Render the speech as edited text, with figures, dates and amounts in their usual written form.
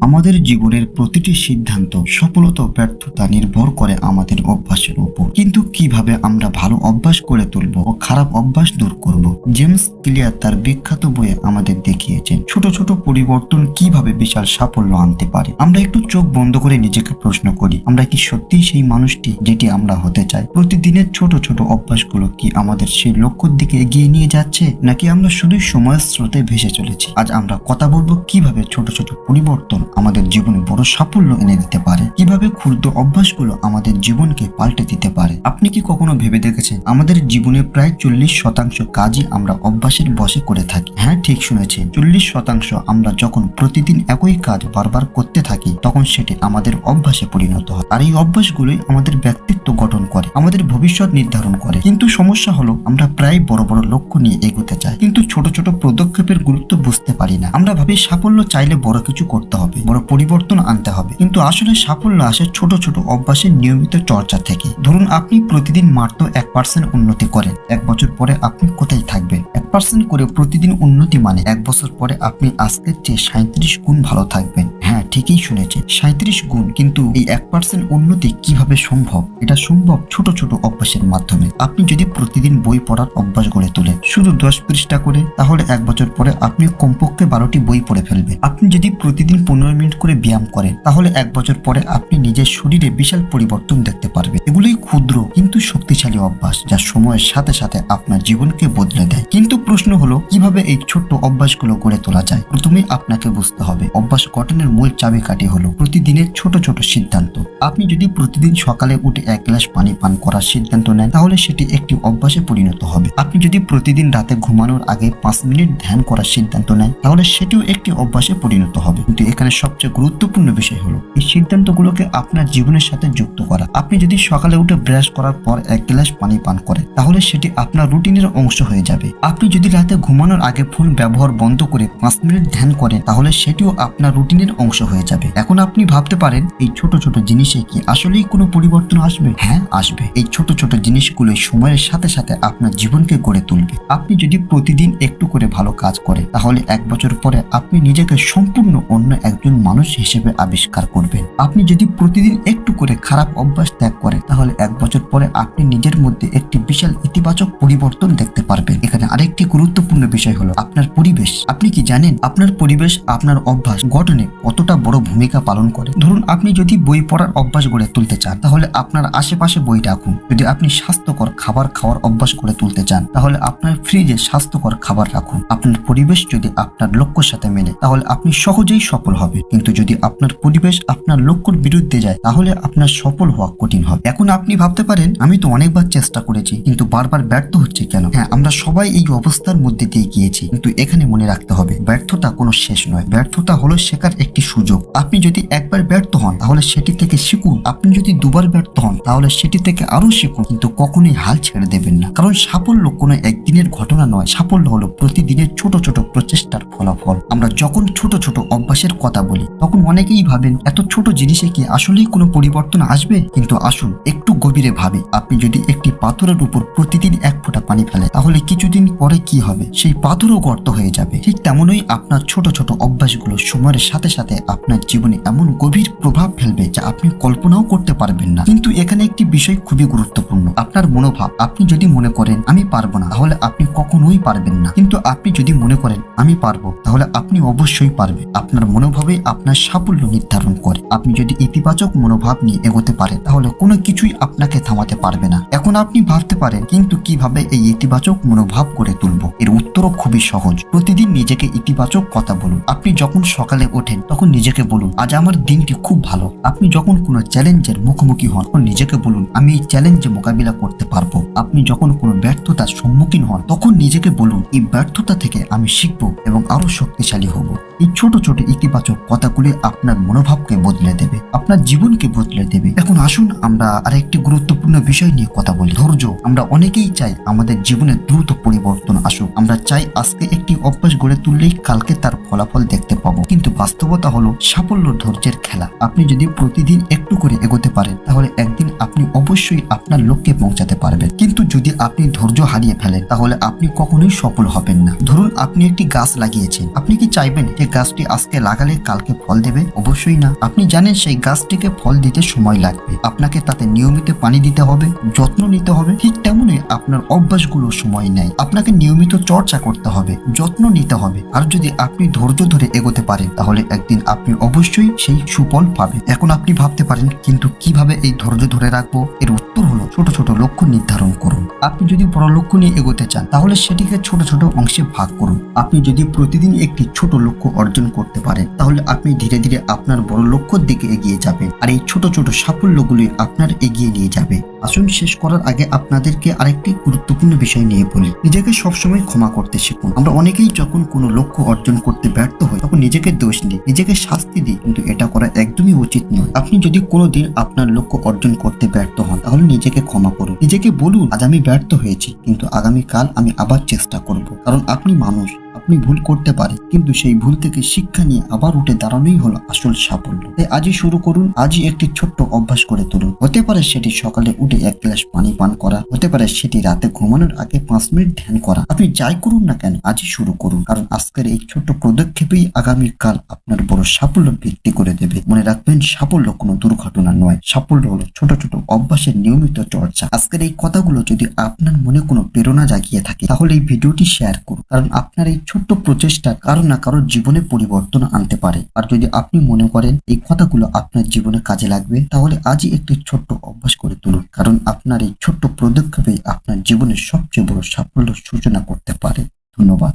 আমাদের জীবনের প্রতিটি সিদ্ধান্ত সফলতা ও ব্যর্থতা নির্ভর করে আমাদের অভ্যাসের উপর। কিন্তু কিভাবে আমরা ভালো অভ্যাস করে তুলব ও খারাপ অভ্যাস দূর করব, জেমস ক্লিয়ার তার বিখ্যাত বইয়ে আমাদের দেখিয়েছেন ছোট ছোট পরিবর্তন কিভাবে বিশাল সাফল্য আনতে পারে। আমরা একটু চোখ বন্ধ করে নিজেকে প্রশ্ন করি, আমরা কি সত্যিই সেই মানুষটি যেটি আমরা হতে চাই? প্রতিদিনের ছোট ছোট অভ্যাসগুলো কি আমাদের সেই লক্ষ্যের দিকে এগিয়ে নিয়ে যাচ্ছে, নাকি আমরা শুধুই সময়ের স্রোতে ভেসে চলেছি? আজ আমরা কথা বলবো কিভাবে ছোট ছোট পরিবর্তন আমাদের জীবনে বড় সাফল্য এনে দিতে পারে, কিভাবে ক্ষুদ্র অভ্যাসগুলো আমাদের জীবনকে পাল্টে দিতে পারে। আপনি কি কখনো ভেবে দেখেছেন আমাদের জীবনে প্রায় 40% কাজই আমরা অভ্যাসের বশে করে থাকি? হ্যাঁ, ঠিক শুনেছেন, 40% আমরা যখন প্রতিদিন একই কাজ বারবার করতে থাকি তখন সেটি আমাদের অভ্যাসে পরিণত হয়। আর এই অভ্যাসগুলোই আমাদের ব্যক্তিত্ব গঠন করে, আমাদের ভবিষ্যৎ নির্ধারণ করে। কিন্তু সমস্যা হলো আমরা প্রায় বড় বড় লক্ষ্য নিয়ে এগোতে চাই, কিন্তু ছোট ছোট পদক্ষেপের গুরুত্ব বুঝতে পারি না। আমরা ভাবি সাফল্য চাইলে বড় কিছু করতে হবে, বড় পরিবর্তন আনতে হবে, কিন্তু আসলে সাফল্য আসে ছোট ছোট অভ্যাসের নিয়মিত চর্চা থেকে। ধরুন আপনি প্রতিদিন মাত্র 1% উন্নতি করেন, 1 বছর পরে আপনি কোথায় থাকবেন? 1% করে প্রতিদিন উন্নতি মানে 1 বছর পরে আপনি আজকের চেয়ে 37 গুণ ভালো থাকবেন। হ্যাঁ, ঠিকই শুনেছেন, 37 গুণ। কিন্তু এই 1% উন্নতি কিভাবে সম্ভব? এটা সম্ভব ছোট ছোট অভ্যাসের মাধ্যমে। আপনি যদি প্রতিদিন বই পড়ার অভ্যাস গড়ে তোলেন, শুধু 10 পৃষ্ঠা করে, তাহলে 1 বছর পরে আপনি কমপক্ষে 12টি বই পড়ে ফেলবেন। আপনি যদি প্রতিদিন 15 মিনিট করে ব্যায়াম করেন, তাহলে 1 বছর পরে আপনি নিজের শরীরে বিশাল পরিবর্তন দেখতে পারবেন। এগুলোই ক্ষুদ্র কিন্তু শক্তিশালী অভ্যাস, যা সময়ের সাথে সাথে আপনার জীবনকে বদলে দেয়। কিন্তু প্রশ্ন হলো কিভাবে এই ছোট্ট অভ্যাসগুলো গড়ে তোলা যায়। প্রথমে আপনাকে বুঝতে হবে অভ্যাস গঠনের মূল চাবিকাঠি হলো প্রতিদিনের ছোট ছোট সিদ্ধান্ত। আপনি যদি প্রতিদিন সকালে উঠে 1 গ্লাস পানি পান করার সিদ্ধান্ত নেন, তাহলে সেটি একটি অভ্যাসে পরিণত হবে। আপনি যদি প্রতিদিন রাতে ঘুমানোর আগে 5 মিনিট ধ্যান করার সিদ্ধান্ত নেন, তাহলে সেটিও একটি অভ্যাসে পরিণত হবে। কিন্তু এখানে সবচেয়ে গুরুত্বপূর্ণ বিষয় হলো এই সিদ্ধান্তগুলোকে আপনার জীবনের সাথে যুক্ত করা। আপনি যদি সকালে উঠে ব্রাশ করার পর 1 গ্লাস পানি পান করেন, তাহলে সেটি আপনার রুটিনের অংশ হয়ে যাবে। আপনি যদি রাতে ঘুমানোর আগে ফোন ব্যবহার বন্ধ করে 5 মিনিট ধ্যান করেন, তাহলে সেটিও আপনার রুটিনের অংশ হয়ে যাবে। এখন আপনি ভাবতে পারেন এই ছোট ছোট জিনিসে কি আসলেই কোনো পরিবর্তন আসবে? হ্যাঁ, আসবে। এই ছোট ছোট জিনিসগুলো সময়ের সাথে সাথে আপনার জীবনকে গড়ে তুলবে। আপনি যদি প্রতিদিন একটু করে ভালো কাজ করেন, তাহলে 1 বছর পরে আপনি নিজেকে সম্পূর্ণ অন্য একজন মানুষ হিসেবে আবিষ্কার করবেন। আপনি যদি প্রতিদিন একটু করে খারাপ অভ্যাস ত্যাগ করেন, তাহলে 1 বছর পরে আপনি নিজের মধ্যে একটি বিশাল ইতিবাচক পরিবর্তন দেখতে পারবেন। এখানে আরেকটি গুরুত্বপূর্ণ বিষয় হলো আপনার পরিবেশ। আপনি কি জানেন আপনার পরিবেশ আপনার অভ্যাস গঠনে কতটা বড় ভূমিকা পালন করে? ধরুন আপনি যদি বই পড়ার অভ্যাস গড়ে তুলতে চান, তাহলে আপনার আশেপাশে বই রাখুন। যদি আপনি স্বাস্থ্যকর খাবার খাওয়ার অভ্যাস গড়ে তুলতে চান, তাহলে আপনার ফ্রিজে স্বাস্থ্যকর খাবার রাখুন। আপনার পরিবেশ যদি আপনার লক্ষ্যের সাথে মেলে, তাহলে আপনি সহজেই সফল হবেন। কিন্তু যদি আপনার পরিবেশ আপনার লক্ষ্যের বিরুদ্ধে যায়, তাহলে আপনার সফল হওয়া কঠিন হবে। এখন আপনি ভাবতে পারেন আমি তো অনেকবার চেষ্টা করেছি, কিন্তু বারবার ব্যর্থ হচ্ছে কেন? হ্যাঁ, আমরা সবাই এই অবস্থার মধ্যে দিয়ে গিয়েছি, কিন্তু এখানে মনে রাখতে হবে ব্যর্থতা কোনো শেষ নয়। ব্যর্থতা হলো শেখার একটি সুযোগ। আপনি যদি একবার ব্যর্থ হন, তাহলে সেটি থেকে শিখুন। আপনি যদি দুবার ব্যর্থ হন, তাহলে সেটি থেকে আরো শিখুন, কিন্তু কখনোই হাল ছেড়ে দেবেন না। কারণ সাফল্য কোনো একদিনের ঘটনা নয়, সাফল্য হলো প্রতিদিনের ছোট ছোট প্রচেষ্টার ফলাফল। আমরা যখন ছোট ছোট অভ্যাসের কথা বলি, তখন অনেকেই ভাবেন এত ছোট জিনিসে কি আসলেই কোনো পরিবর্তন আসবে? কিন্তু আসুন একটু গভীরে ভাবি। আপনি যদি একটি পাথরের উপর প্রতিদিন 1 ফোঁটা পানি ফেলেন, তাহলে কিছুদিন পরে কি হবে? সেই পাথরও গর্ত হয়ে যাবে। ঠিক তেমনই আপনার ছোট ছোট অভ্যাসগুলো সময়ের সাথে সাথে আপনার জীবনে এমন গভীর প্রভাব ফেলবে যা আপনি কল্পনাও করতে পারবেন না। কিন্তু এখানে একটি বিষয় খুবই গুরুত্বপূর্ণ, আপনার মনোভাব। আপনি যদি মনে করেন আমি পারবো না, তাহলে আপনি কখনোই পারবেন না। কিন্তু আপনি যদি মনে করেন আমি পারবো, তাহলে আপনি অবশ্যই পারবেন। আপনার মনোভাবে আপনার সাফল্য নির্ধারণ করে। আপনি যদি ইতিবাচক মনোভাব নিয়ে এগোতে পারেন, তাহলে কোনো কিছুই আপনাকে থামাতে পারবে না। এখন আপনি ভাবতে পারেন কিন্তু কিভাবে এই ইতিবাচক মনোভাব গড়ে তুলবো? এর উত্তরও খুবই সহজ। প্রতিদিন নিজেকে ইতিবাচক কথা বলুন। আপনি যখন সকালে ওঠেন, তখন নিজেকে বলুন আজ আমার দিনটি খুব ভালো। আপনি যখন কোনো চ্যালেঞ্জের মুখোমুখি হন, তখন নিজেকে বলুন আমি এই চ্যালেঞ্জে মোকাবিলা করতে পারবো। আপনি যখন কোনো ব্যর্থতার সম্মুখীন হন, তখন নিজেকে বলুন এই ব্যর্থতা থেকে আমি শিখবো এবং আরো শক্তিশালী হব। এই ছোট ছোট ইতিবাচক কথাগুলি আপনার মনোভাবকে বদলে দেবে, আপনার জীবনকে বদলে দেবে। এখন আসুন আমরা আরেকটি গুরুত্বপূর্ণ বিষয় নিয়ে কথা বলি, ধৈর্য। আমরা অনেকেই চাই আমাদের জীবনে দ্রুত পরিবর্তন আসুক। আমরা চাই আজকে একটি অভ্যাস গড়ে তুললেই কালকে তার ফলাফল দেখতে পাবো, কিন্তু বাস্তবতা হলো সাফল্য ধৈর্যের খেলা। আপনি যদি প্রতিদিন একটু করে এগোতে পারেন তাহলে একদিন আপনি অবশ্যই আপনার লক্ষ্যে পৌঁছাতে পারবেন। কিন্তু যদি আপনি ধৈর্য হারিয়ে ফেলেন তাহলে আপনি কখনোই সফল হবেন না। ধরুন আপনি একটি গাছ লাগিয়েছেন, আপনি কি চাইবেন যে গাছটি আজকে লাগালে কালকে ফল দেবে? অবশ্যই না। আপনি জানেন সেই গাছটিকে ফল দিতে সময় লাগবে, আপনাকে তাতে নিয়মিত পানি দিতে হবে, যত্ন নিতে হবে। ঠিক তেমনই আপনার অভ্যাসগুলো সময় নেয়, আপনাকে নিয়মিত চর্চা করতে হবে, যত্ন নিতে হবে। আর যদি আপনি ধৈর্য ধরে এগোতে পারেন তাহলে একদিন আপনি অবশ্যই সেই সুফল পাবেন। এখন আপনি ভাবতে পারেন কিন্তু কিভাবে এই ধৈর্য ধরে রাখবো? এর উত্তর হলো ছোট ছোট লক্ষ্য নির্ধারণ করুন। আপনি যদি বড় লক্ষ্য নিয়ে এগোতে চান তাহলে সেটিকে ছোট ছোট অংশে ভাগ করুন। আপনি যদি প্রতিদিন একটি ছোট লক্ষ্য অর্জন করতে পারেন তাহলে আপনি ধীরে ধীরে আপনার বড় লক্ষ্যের দিকে এগিয়ে যাবেন, আর এই ছোট ছোট সাফল্যগুলি আপনার এগিয়ে নিয়ে যাবে। আসুন শেষ করার আগে আপনাদেরকে আরেকটি গুরুত্বপূর্ণ বিষয় নিয়ে বলি, নিজেকে সবসময় ক্ষমা করতে শিখুন। আমরা অনেকেই যখন কোনো লক্ষ্য অর্জন করতে ব্যর্থ হই তখন নিজেকে দোষ দিই, নিজেকে শাস্তি দিই, কিন্তু এটা করা একদমই উচিত নয়। আপনি যদি কোনোদিন আপনার লক্ষ্য অর্জন করতে ব্যর্থ হন তাহলে নিজেকে ক্ষমা করুন, নিজেকে বলুন আজ আমি ব্যর্থ হয়েছি কিন্তু আগামীকাল আমি আবার চেষ্টা করব। কারণ আপনি মানুষ, আপনি ভুল করতে পারেন, কিন্তু সেই ভুল থেকে শিক্ষা নিয়ে আবার উঠে দাঁড়ানোই হলো আসল সাফল্য। তাই আজই শুরু করুন, আজই একটি ছোট্ট অভ্যাস করে তুলুন। হতে পারে সেটি সকালে উঠে 1 গ্লাস পানি পান করা, হতে পারে সেটি রাতে ঘুমানোর আগে 5 মিনিট ধ্যান করা। আপনি যাই করুন না কেন আজই শুরু করুন, কারণ আজকের এই ছোট্ট পদক্ষেপেই আগামীকাল আপনার বড় সাফল্য ভিত্তি করে দেবে। মনে রাখবেন, সাফল্য কোনো দুর্ঘটনা নয়, সাফল্য হলো ছোট ছোট অভ্যাসের নিয়মিত চর্চা। আজকের এই কথাগুলো যদি আপনার মনে কোনো প্রেরণা জাগিয়ে থাকে তাহলে এই ভিডিওটি শেয়ার করুন, কারণ আপনার এই ছোট্ট প্রচেষ্টা কারো না কারোর জীবনে পরিবর্তন আনতে পারে। আর যদি আপনি মনে করেন এই কথাগুলো আপনার জীবনে কাজে লাগবে তাহলে আজই একটি ছোট্ট অভ্যাস করে তুলুন, কারণ আপনার এই ছোট্ট পদক্ষেপে আপনার জীবনের সবচেয়ে বড় সাফল্য সূচনা করতে পারে। ধন্যবাদ।